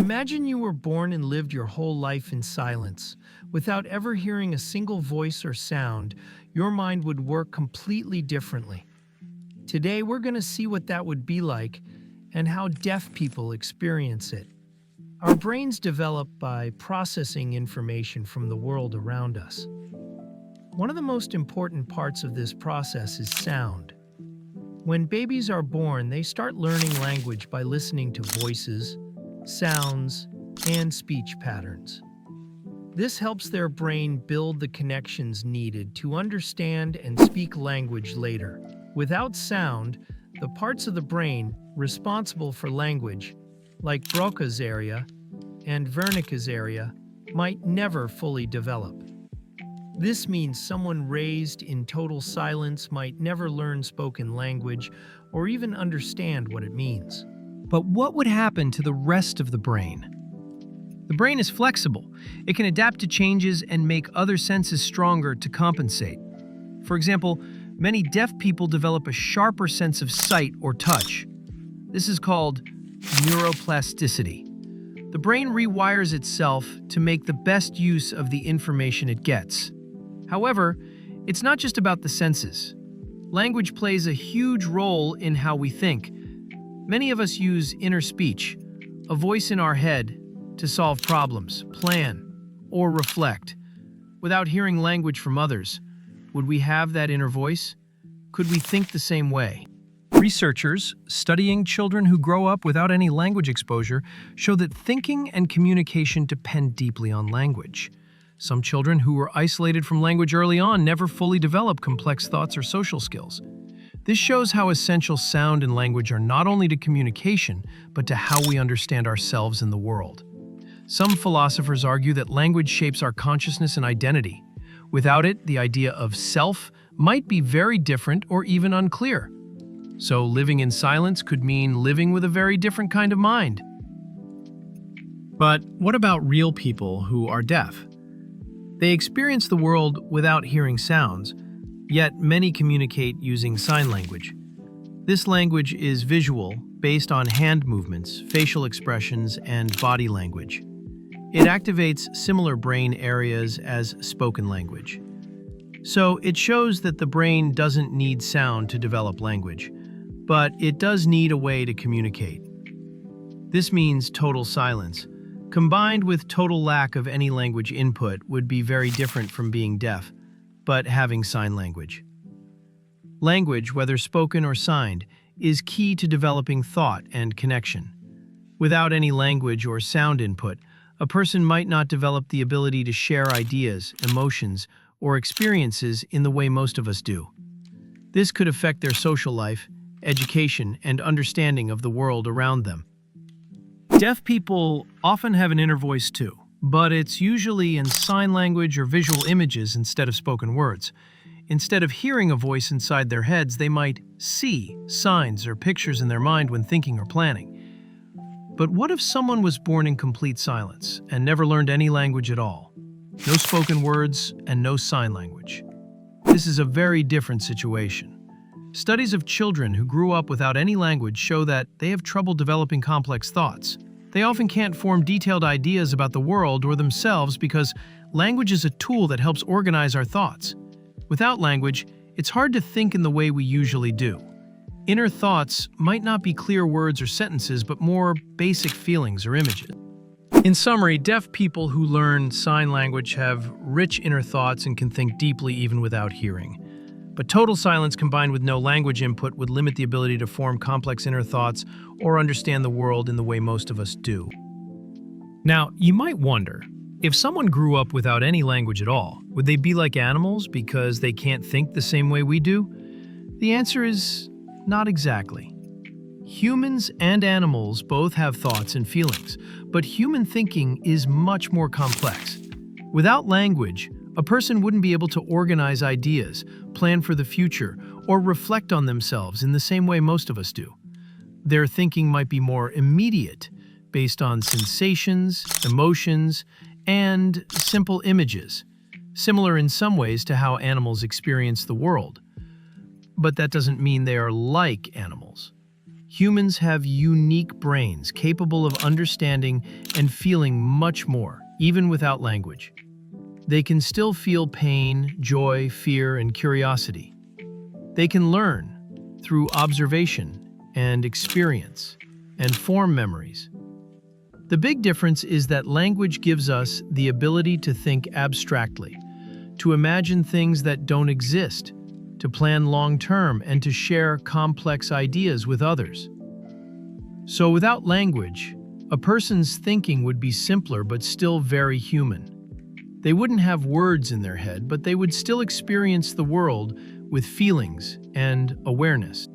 Imagine you were born and lived your whole life in silence. Without ever hearing a single voice or sound, your mind would work completely differently. Today, we're going to see what that would be like and how deaf people experience it. Our brains develop by processing information from the world around us. One of the most important parts of this process is sound. When babies are born, they start learning language by listening to voices, sounds, and speech patterns. This helps their brain build the connections needed to understand and speak language later. Without sound, the parts of the brain responsible for language, like Broca's area and Wernicke's area, might never fully develop. This means someone raised in total silence might never learn spoken language or even understand what it means. But what would happen to the rest of the brain? The brain is flexible. It can adapt to changes and make other senses stronger to compensate. For example, many deaf people develop a sharper sense of sight or touch. This is called neuroplasticity. The brain rewires itself to make the best use of the information it gets. However, it's not just about the senses. Language plays a huge role in how we think. Many of us use inner speech, a voice in our head, to solve problems, plan, or reflect. Without hearing language from others, would we have that inner voice? Could we think the same way? Researchers studying children who grow up without any language exposure show that thinking and communication depend deeply on language. Some children who were isolated from language early on never fully develop complex thoughts or social skills. This shows how essential sound and language are not only to communication, but to how we understand ourselves and the world. Some philosophers argue that language shapes our consciousness and identity. Without it, the idea of self might be very different or even unclear. So living in silence could mean living with a very different kind of mind. But what about real people who are deaf? They experience the world without hearing sounds, yet many communicate using sign language. This language is visual, based on hand movements, facial expressions, and body language. It activates similar brain areas as spoken language. So it shows that the brain doesn't need sound to develop language, but it does need a way to communicate. This means total silence, combined with total lack of any language input, would be very different from being deaf, but having sign language. Language, whether spoken or signed, is key to developing thought and connection. Without any language or sound input, a person might not develop the ability to share ideas, emotions, or experiences in the way most of us do. This could affect their social life, education, and understanding of the world around them. Deaf people often have an inner voice too, but it's usually in sign language or visual images instead of spoken words. Instead of hearing a voice inside their heads, they might see signs or pictures in their mind when thinking or planning. But what if someone was born in complete silence and never learned any language at all? No spoken words and no sign language. This is a very different situation. Studies of children who grew up without any language show that they have trouble developing complex thoughts. They often can't form detailed ideas about the world or themselves because language is a tool that helps organize our thoughts. Without language, it's hard to think in the way we usually do. Inner thoughts might not be clear words or sentences, but more basic feelings or images. In summary, deaf people who learn sign language have rich inner thoughts and can think deeply even without hearing. But total silence combined with no language input would limit the ability to form complex inner thoughts or understand the world in the way most of us do. Now, you might wonder, if someone grew up without any language at all, would they be like animals because they can't think the same way we do? The answer is not exactly. Humans and animals both have thoughts and feelings, but human thinking is much more complex. Without language, a person wouldn't be able to organize ideas, plan for the future, or reflect on themselves in the same way most of us do. Their thinking might be more immediate, based on sensations, emotions, and simple images, similar in some ways to how animals experience the world. But that doesn't mean they are like animals. Humans have unique brains capable of understanding and feeling much more, even without language. They can still feel pain, joy, fear, and curiosity. They can learn through observation and experience and form memories. The big difference is that language gives us the ability to think abstractly, to imagine things that don't exist, to plan long-term, and to share complex ideas with others. So without language, a person's thinking would be simpler but still very human. They wouldn't have words in their head, but they would still experience the world with feelings and awareness.